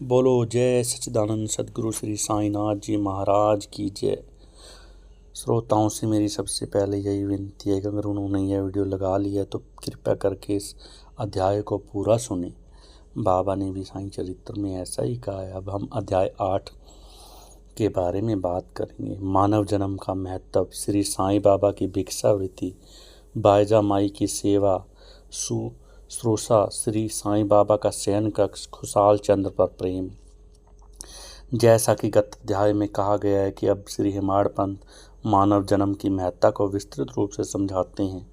बोलो जय सच्चिदानंद सद्गुरु श्री साईनाथ जी महाराज की जय। श्रोताओं से मेरी सबसे पहले यही विनती है कि अगर उन्होंने यह वीडियो लगा लिया तो कृपया करके इस अध्याय को पूरा सुने। बाबा ने भी साईं चरित्र में ऐसा ही कहा है। अब हम अध्याय 8 के बारे में बात करेंगे। मानव जन्म का महत्व, श्री साईं बाबा की भिक्षावृत्ति, बायजा माई की सेवा, श्रोषा, श्री साईं बाबा का शयन कक्ष, खुशाल चंद्र पर प्रेम। जैसा कि गत अध्याय में कहा गया है कि अब श्री हेमाड़ पंत मानव जन्म की महत्ता को विस्तृत रूप से समझाते हैं।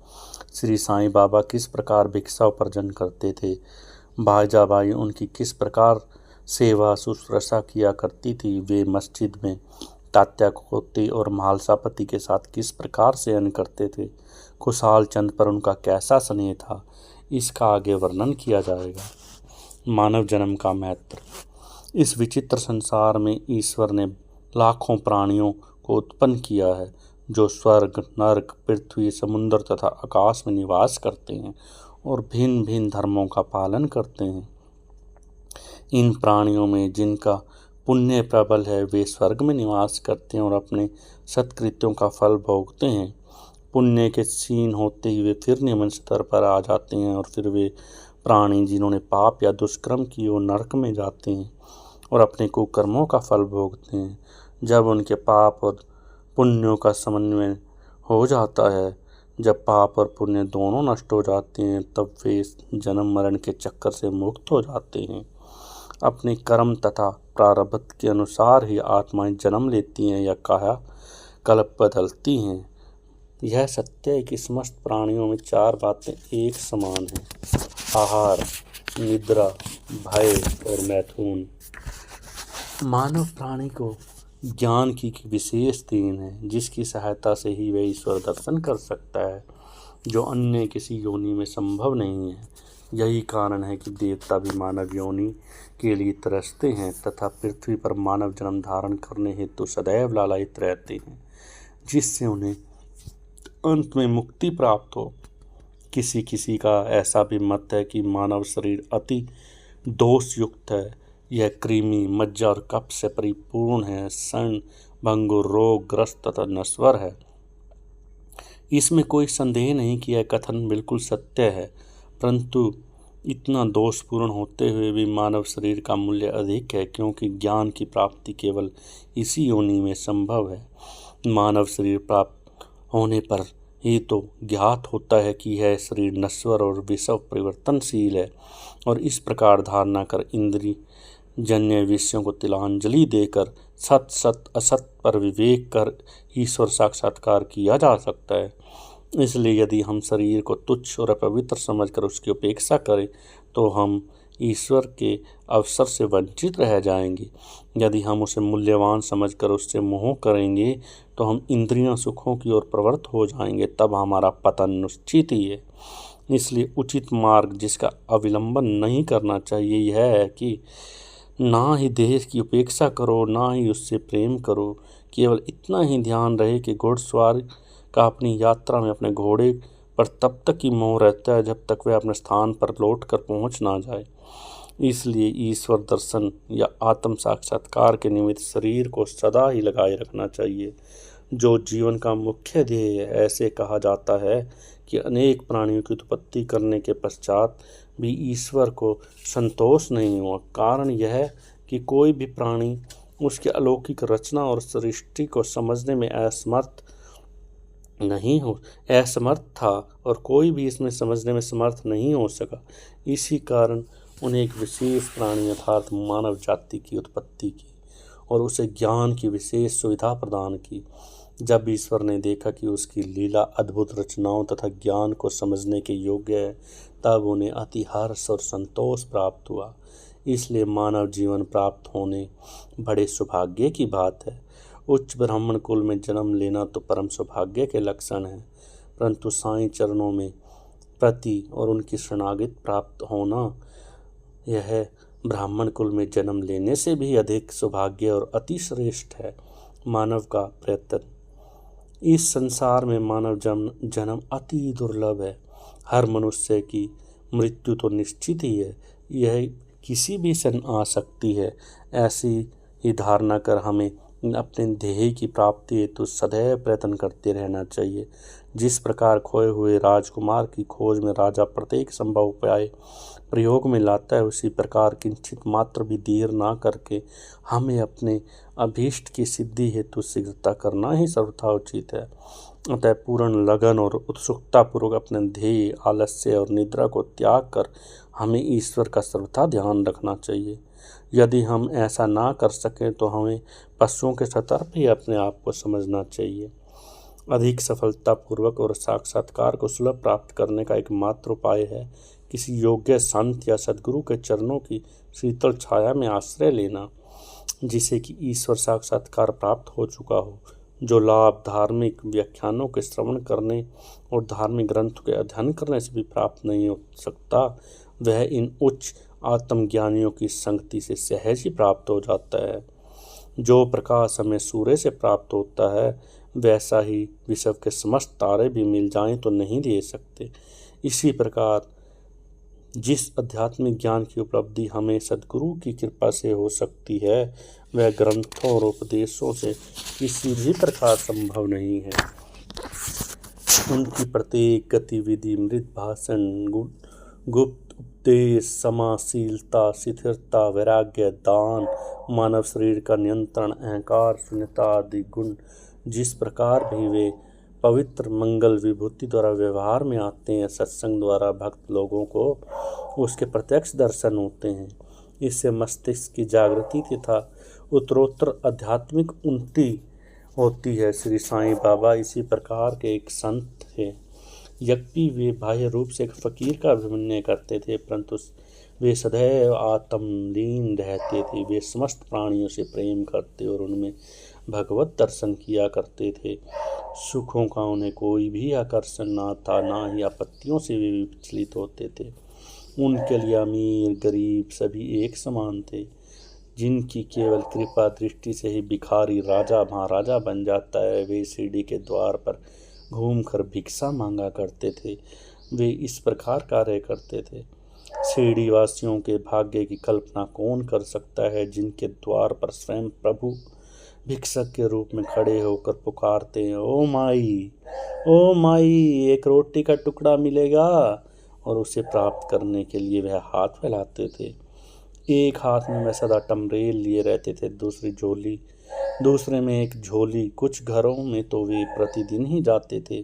श्री साईं बाबा किस प्रकार भिक्षा उपार्जन करते थे, बाईजाबाई उनकी किस प्रकार सेवा शुश्रूषा किया करती थी, वे मस्जिद में तात्या कोती और महालसापति के साथ किस प्रकार शयन करते थे, खुशाल चंद पर उनका कैसा स्नेह था, इसका आगे वर्णन किया जाएगा। मानव जन्म का महत्व। इस विचित्र संसार में ईश्वर ने लाखों प्राणियों को उत्पन्न किया है जो स्वर्ग, नरक, पृथ्वी, समुद्र तथा आकाश में निवास करते हैं और भिन्न भिन्न धर्मों का पालन करते हैं। इन प्राणियों में जिनका पुण्य प्रबल है वे स्वर्ग में निवास करते हैं और अपने सत्कृत्यों का फल भोगते हैं। पुण्य के क्षीण होते ही वे फिर निम्न स्तर पर आ जाते हैं और फिर वे प्राणी जिन्होंने पाप या दुष्कर्म किए वो नरक में जाते हैं और अपने कुकर्मों का फल भोगते हैं। जब उनके पाप और पुण्यों का समन्वय हो जाता है, जब पाप और पुण्य दोनों नष्ट हो जाते हैं, तब वे जन्म मरण के चक्कर से मुक्त हो जाते हैं। अपने कर्म तथा प्रारब्ध के अनुसार ही आत्माएं जन्म लेती हैं या काया कल्प बदलती हैं। यह सत्य है कि समस्त प्राणियों में 4 बातें एक समान हैं: आहार, निद्रा, भय और मैथुन। मानव प्राणी को ज्ञान की विशेष देन है जिसकी सहायता से ही वह ईश्वर दर्शन कर सकता है, जो अन्य किसी योनि में संभव नहीं है। यही कारण है कि देवता भी मानव योनि के लिए तरसते हैं तथा पृथ्वी पर मानव जन्म धारण करने हेतु सदैव लालायित रहते हैं, जिससे उन्हें अंत में मुक्ति प्राप्त हो। किसी किसी का ऐसा भी मत है कि मानव शरीर अति दोष युक्त है। यह कृमि, मज्जा और कफ से परिपूर्ण है, सन, भंगुर, रोग ग्रस्त तथा नश्वर है। इसमें कोई संदेह नहीं कि यह कथन बिल्कुल सत्य है, परंतु इतना दोषपूर्ण होते हुए भी मानव शरीर का मूल्य अधिक है, क्योंकि ज्ञान की प्राप्ति केवल इसी योनि में संभव है। मानव शरीर प्राप्त होने पर ही तो ज्ञात होता है कि यह शरीर नश्वर और विषव परिवर्तनशील है, और इस प्रकार धारणा कर इंद्रिय जन्य विषयों को तिलांजलि देकर सत सत असत पर विवेक कर ईश्वर साक्षात्कार किया जा सकता है। इसलिए यदि हम शरीर को तुच्छ और अपवित्र समझकर उसकी उपेक्षा करें तो हम ईश्वर के अवसर से वंचित रह जाएंगे। यदि हम उसे मूल्यवान समझकर उससे मोह करेंगे तो हम इंद्रियां सुखों की ओर प्रवृत्त हो जाएंगे, तब हमारा पतन निश्चित ही है। इसलिए उचित मार्ग जिसका अविलंबन नहीं करना चाहिए यह है कि ना ही देह की उपेक्षा करो, ना ही उससे प्रेम करो। केवल इतना ही ध्यान रहे कि घुड़सवार का अपनी यात्रा में अपने घोड़े पर तब तक ही मोह रहता है जब तक वह अपने स्थान पर लौट कर पहुँच ना जाए। इसलिए ईश्वर दर्शन या आत्म साक्षात्कार के निमित्त शरीर को सदा ही लगाए रखना चाहिए, जो जीवन का मुख्य ध्येय है। ऐसे कहा जाता है कि अनेक प्राणियों की उत्पत्ति करने के पश्चात भी ईश्वर को संतोष नहीं हुआ। कारण यह कि कोई भी प्राणी उसके अलौकिक रचना और सृष्टि को समझने में असमर्थ था और कोई भी इसमें समझने में समर्थ नहीं हो सका। इसी कारण उन्हें एक विशेष प्राणी अर्थात मानव जाति की उत्पत्ति की और उसे ज्ञान की विशेष सुविधा प्रदान की। जब ईश्वर ने देखा कि उसकी लीला अद्भुत रचनाओं तथा ज्ञान को समझने के योग्य है, तब उन्हें अति हर्ष और संतोष प्राप्त हुआ। इसलिए मानव जीवन प्राप्त होने बड़े सौभाग्य की बात है। उच्च ब्राह्मण कुल में जन्म लेना तो परम सौभाग्य के लक्षण है, परंतु साईं चरणों में प्रति और उनकी शरणागति प्राप्त होना यह ब्राह्मण कुल में जन्म लेने से भी अधिक सौभाग्य और अति श्रेष्ठ है। मानव का प्रयत्न। इस संसार में मानव जन्म अति दुर्लभ है। हर मनुष्य की मृत्यु तो निश्चित ही है, यह किसी भी क्षण आ सकती है। ऐसी ही धारणा कर हमें अपने ध्येय की प्राप्ति हेतु सदैव प्रयत्न करते रहना चाहिए। जिस प्रकार खोए हुए राजकुमार की खोज में राजा प्रत्येक संभव उपाय प्रयोग में लाता है, उसी प्रकार किंचित मात्र भी देर ना करके हमें अपने अभीष्ट की सिद्धि हेतु शीघ्रता करना ही सर्वथा उचित है। अतः पूर्ण लगन और उत्सुकता पूर्वक अपने ध्येय, आलस्य और निद्रा को त्याग कर हमें ईश्वर का सर्वथा ध्यान रखना चाहिए। यदि हम ऐसा ना कर सकें तो हमें पशुओं के सतर्क ही अपने आप को समझना चाहिए। अधिक सफलतापूर्वक और साक्षात्कार को सुलभ प्राप्त करने का एकमात्र उपाय है किसी योग्य संत या सद्गुरु के चरणों की शीतल छाया में आश्रय लेना, जिसे कि ईश्वर साक्षात्कार प्राप्त हो चुका हो। जो लाभ धार्मिक व्याख्यानों के श्रवण करने और धार्मिक ग्रंथों के अध्ययन करने से भी प्राप्त नहीं हो सकता, वह इन उच्च आत्मज्ञानियों की संगति से सहज ही प्राप्त हो जाता है। जो प्रकाश हमें सूर्य से प्राप्त होता है, वैसा ही विश्व के समस्त तारे भी मिल जाएं तो नहीं दे सकते। इसी प्रकार जिस आध्यात्मिक ज्ञान की उपलब्धि हमें सद्गुरु की कृपा से हो सकती है, वह ग्रंथों और उपदेशों से किसी भी प्रकार संभव नहीं है। उनकी प्रत्येक गतिविधि, मृत भाषण, गुप्त उपदेश, समाशीलता, स्थिरता, वैराग्य, दान, मानव शरीर का नियंत्रण, अहंकार, शून्यता आदि गुण जिस प्रकार भी वे पवित्र मंगल विभूति द्वारा व्यवहार में आते हैं, सत्संग द्वारा भक्त लोगों को उसके प्रत्यक्ष दर्शन होते हैं। इससे मस्तिष्क की जागृति तथा उत्तरोत्तर आध्यात्मिक उन्नति होती है। श्री साईं बाबा इसी प्रकार के एक संत थे। यद्यपि वे बाह्य रूप से एक फकीर का अभिनय करते थे, परंतु वे सदैव आत्मलीन रहते थे। वे समस्त प्राणियों से प्रेम करते और उनमें भगवत दर्शन किया करते थे। सुखों का उन्हें कोई भी आकर्षण ना था, ना ही आपत्तियों से वे विचलित होते थे। उनके लिए अमीर गरीब सभी एक समान थे। जिनकी केवल कृपा दृष्टि से ही भिखारी राजा महाराजा बन जाता है, वे शिरडी के द्वार पर घूमकर भिक्षा मांगा करते थे। वे इस प्रकार कार्य करते थे। शिरडी वासियों के भाग्य की कल्पना कौन कर सकता है, जिनके द्वार पर स्वयं प्रभु भिक्षक के रूप में खड़े होकर पुकारते हैं, ओ माई, ओ माई, एक रोटी का टुकड़ा मिलेगा। और उसे प्राप्त करने के लिए वह हाथ फैलाते थे। एक हाथ में वह सदा टमरेल लिए रहते थे, दूसरे में एक झोली। कुछ घरों में तो वे प्रतिदिन ही जाते थे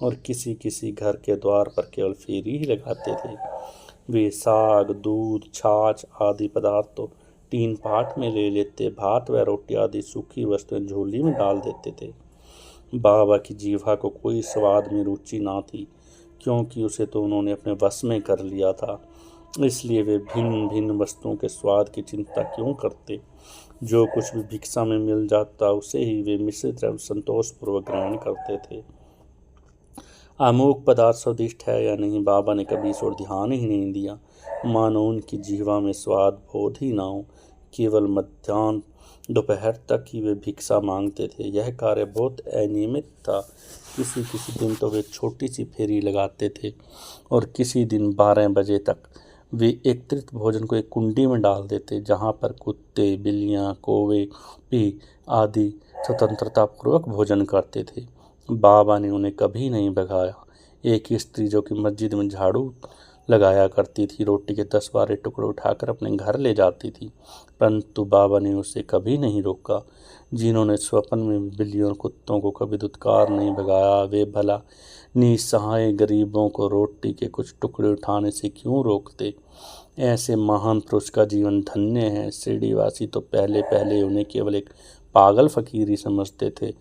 और किसी किसी घर के द्वार पर केवल फेरी ही लगाते थे। वे साग, दूध, छाछ आदि पदार्थ तो 3 पाट में ले लेते, भात व रोटी आदि सूखी वस्तुएं झोली में डाल देते थे। बाबा की जीवा को कोई स्वाद में रुचि ना थी, क्योंकि उसे तो उन्होंने अपने वश में कर लिया था। इसलिए वे भिन्न भिन्न वस्तुओं के स्वाद की चिंता क्यों करते। जो कुछ भी भिक्षा में मिल जाता, उसे ही वे मिश्रित एवं संतोषपूर्वक ग्रहण करते थे। अमुक पदार्थ स्वादिष्ट है या नहीं, बाबा ने कभी इस ओर ध्यान ही नहीं दिया। मानो उनकी जीवा में स्वाद बोध ही ना हो। केवल मध्याह्न दोपहर तक ही वे भिक्षा मांगते थे। यह कार्य बहुत अनियमित था। किसी किसी दिन तो वे छोटी सी फेरी लगाते थे और किसी दिन 12 बजे तक वे एकत्रित भोजन को एक कुंडी में डाल देते, जहाँ पर कुत्ते, बिल्लियाँ, कौवे भी आदि स्वतंत्रतापूर्वक भोजन करते थे। बाबा ने उन्हें कभी नहीं भगाया। एक स्त्री जो कि मस्जिद में झाड़ू लगाया करती थी, रोटी के 10-12 टुकड़े उठाकर अपने घर ले जाती थी, परंतु बाबा ने उसे कभी नहीं रोका। जिन्होंने स्वप्न में बिल्लियों और कुत्तों को कभी दुत्कार नहीं भगाया, वे भला निसहाय गरीबों को रोटी के कुछ टुकड़े उठाने से क्यों रोकते। ऐसे महान पुरुष का जीवन धन्य है। शिरडीवासी तो पहले पहले उन्हें केवल एक पागल फकीर ही समझते थे।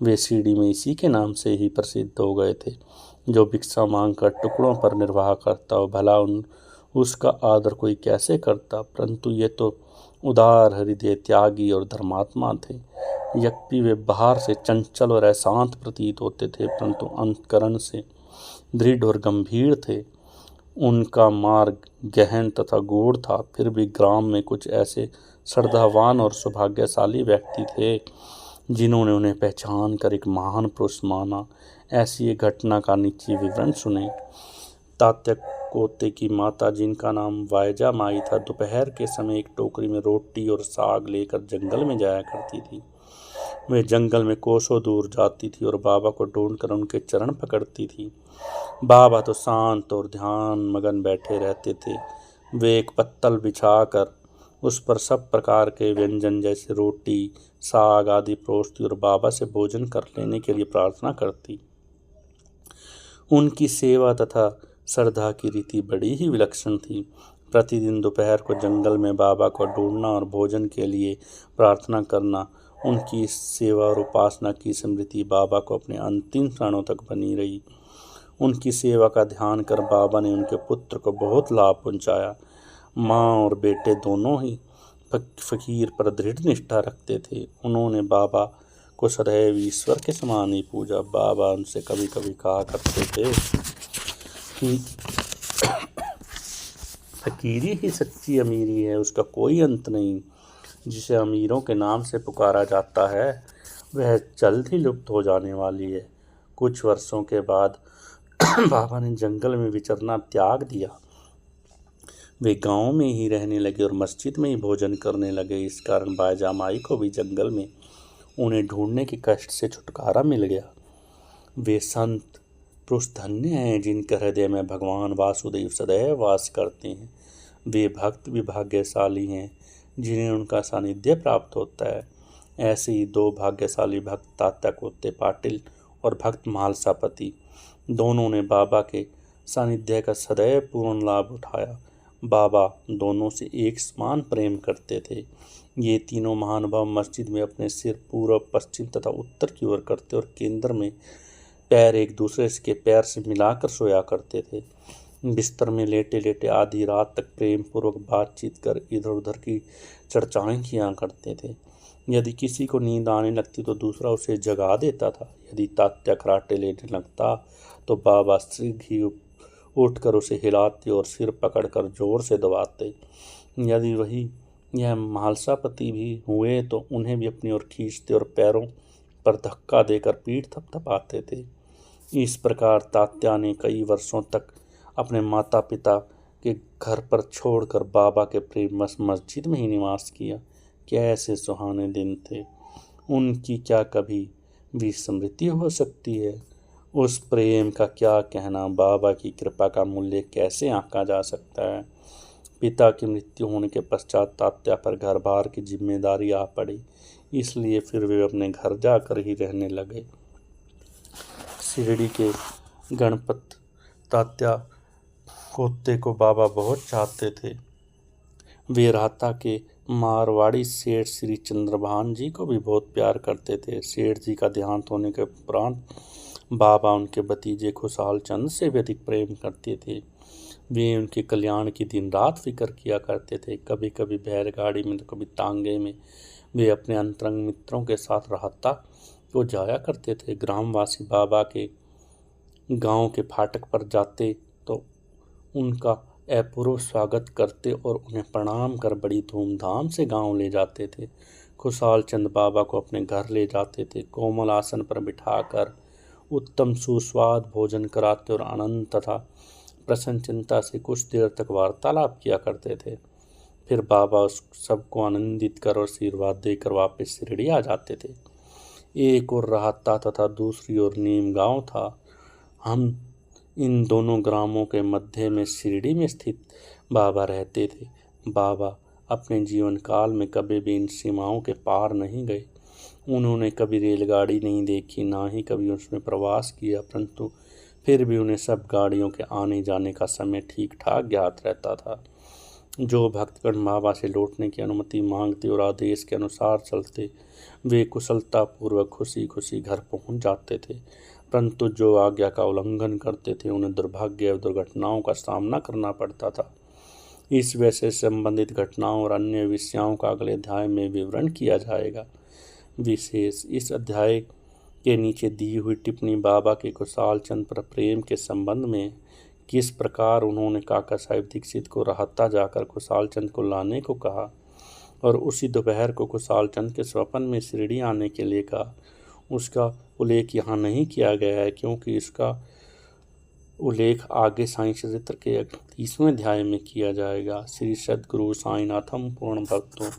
वे शिरडी में इसी के नाम से ही प्रसिद्ध हो गए थे। जो भिक्षा मांगकर टुकड़ों पर निर्वाह करता हो, भला उसका आदर कोई कैसे करता। परंतु ये तो उदार हृदय, त्यागी और धर्मात्मा थे। यद्यपि वे बाहर से चंचल और अशांत प्रतीत होते थे, परंतु अंतकरण से दृढ़ और गंभीर थे। उनका मार्ग गहन तथा गूढ़ था, फिर भी ग्राम में कुछ ऐसे श्रद्धावान और सौभाग्यशाली व्यक्ति थे जिन्होंने उन्हें पहचान कर एक महान पुरुष माना। ऐसी एक घटना का नीचे विवरण सुने। तात्या कोते की माता, जिनका नाम वायजा माई था, दोपहर के समय एक टोकरी में रोटी और साग लेकर जंगल में जाया करती थी। वे जंगल में कोसों दूर जाती थी और बाबा को ढूंढकर उनके चरण पकड़ती थी। बाबा तो शांत और ध्यान मगन बैठे रहते थे। वे एक पत्तल बिछाकर उस पर सब प्रकार के व्यंजन जैसे रोटी, साग आदि परोसती और बाबा से भोजन कर लेने के लिए प्रार्थना करती। उनकी सेवा तथा श्रद्धा की रीति बड़ी ही विलक्षण थी। प्रतिदिन दोपहर को जंगल में बाबा को ढूंढना और भोजन के लिए प्रार्थना करना उनकी सेवा और उपासना की स्मृति बाबा को अपने अंतिम क्षणों तक बनी रही। उनकी सेवा का ध्यान कर बाबा ने उनके पुत्र को बहुत लाभ पहुंचाया। माँ और बेटे दोनों ही फकीर पर दृढ़ निष्ठा रखते थे। उन्होंने बाबा को सदैव ईश्वर के समान ही पूजा। बाबा उनसे कभी कभी कहा करते थे कि फकीरी ही सच्ची अमीरी है, उसका कोई अंत नहीं। जिसे अमीरों के नाम से पुकारा जाता है वह जल्द ही लुप्त हो जाने वाली है। कुछ वर्षों के बाद बाबा ने जंगल में विचरना त्याग दिया। वे गांव में ही रहने लगे और मस्जिद में ही भोजन करने लगे। इस कारण बायजा माई को भी जंगल में उन्हें ढूंढने के कष्ट से छुटकारा मिल गया। वे संत पुरुष धन्य हैं जिनके हृदय में भगवान वासुदेव सदैव वास करते हैं। वे भक्त भी भाग्यशाली हैं जिन्हें उनका सानिध्य प्राप्त होता है। ऐसे ही दो भाग्यशाली भक्त तात्या कोत्ते पाटिल और भक्त महालसापति दोनों ने बाबा के सानिध्य का सदैव पूर्ण लाभ उठाया। बाबा दोनों से एक समान प्रेम करते थे। ये तीनों महानुभाव मस्जिद में अपने सिर पूर्व, पश्चिम तथा उत्तर की ओर करते और केंद्र में पैर एक दूसरे के पैर से मिलाकर सोया करते थे। बिस्तर में लेटे लेटे आधी रात तक प्रेम पूर्वक बातचीत कर इधर उधर की चर्चाएं किया करते थे। यदि किसी को नींद आने लगती तो दूसरा उसे जगा देता था। यदि तात्या खराटे लेने लगता तो बाबा शीघ्र ही उठकर उसे हिलाते और सिर पकड़कर जोर से दबाते। यदि वही यह महालसापति भी हुए तो उन्हें भी अपनी ओर खींचते और पैरों पर धक्का देकर पीठ थपथपाते थे। इस प्रकार तात्या ने कई वर्षों तक अपने माता पिता के घर पर छोड़कर बाबा के प्रेम मस्जिद में ही निवास किया। कैसे सुहाने दिन थे! उनकी क्या कभी भी स्मृति हो सकती है? उस प्रेम का क्या कहना! बाबा की कृपा का मूल्य कैसे आंका जा सकता है? पिता की मृत्यु होने के पश्चात तात्या पर घर बार की जिम्मेदारी आ पड़ी, इसलिए फिर वे अपने घर जाकर ही रहने लगे। शिरडी के गणपत तात्या कोत्ते को बाबा बहुत चाहते थे। वे राहता के मारवाड़ी सेठ श्री चंद्रभान जी को भी बहुत प्यार करते थे। सेठ जी का देहांत होने के उपरांत बाबा उनके भतीजे खुशहाल चंद से भी अधिक प्रेम करते थे। वे उनके कल्याण की दिन रात फिक्र किया करते थे। कभी कभी बैलगाड़ी में तो कभी तांगे में वे अपने अंतरंग मित्रों के साथ राहता को जाया करते थे। ग्रामवासी बाबा के गांव के फाटक पर जाते तो उनका अपूर्व स्वागत करते और उन्हें प्रणाम कर बड़ी धूमधाम से गांव ले जाते थे। खुशहाल चंद बाबा को अपने घर ले जाते थे। कोमल आसन पर बिठाकर उत्तम सुस्वाद भोजन कराते और आनंद तथा प्रसन्नचित्ता से कुछ देर तक वार्तालाप किया करते थे। फिर बाबा उस सबको आनंदित कर और आशीर्वाद देकर वापस शिरडी आ जाते थे। एक और राहता तथा दूसरी ओर नीम गांव था। हम इन दोनों ग्रामों के मध्य में शिरडी में स्थित बाबा रहते थे। बाबा अपने जीवन काल में कभी भी इन सीमाओं के पार नहीं गए। उन्होंने कभी रेलगाड़ी नहीं देखी, ना ही कभी उसमें प्रवास किया, परंतु फिर भी उन्हें सब गाड़ियों के आने जाने का समय ठीक ठाक ज्ञात रहता था। जो भक्तगण बाबा से लौटने की अनुमति मांगते और आदेश के अनुसार चलते, वे कुशलतापूर्वक खुशी खुशी घर पहुंच जाते थे। परंतु जो आज्ञा का उल्लंघन करते थे उन्हें दुर्भाग्य और दुर्घटनाओं का सामना करना पड़ता था। इस वजह से संबंधित घटनाओं और अन्य विषयों का अगले अध्याय में विवरण किया जाएगा। विशेष इस अध्याय के नीचे दी हुई टिप्पणी बाबा के खुशहाल चंद पर प्रेम के संबंध में किस प्रकार उन्होंने काका साहिब दीक्षित को राहता जाकर खुशहाल चंद को लाने को कहा और उसी दोपहर को खुशहाल चंद के स्वप्न में शिरडी आने के लिए कहा, उसका उल्लेख यहाँ नहीं किया गया है, क्योंकि इसका उल्लेख आगे साईं चरित्र के 31वें अध्याय में किया जाएगा। श्री सद्गुरु साईनाथम पूर्ण भक्तों।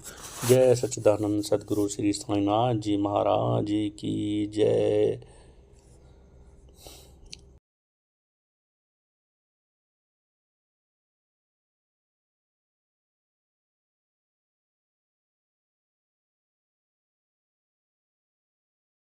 जय सच्चिदानंद सद्गुरु श्री साईनाथ जी महाराज की जय।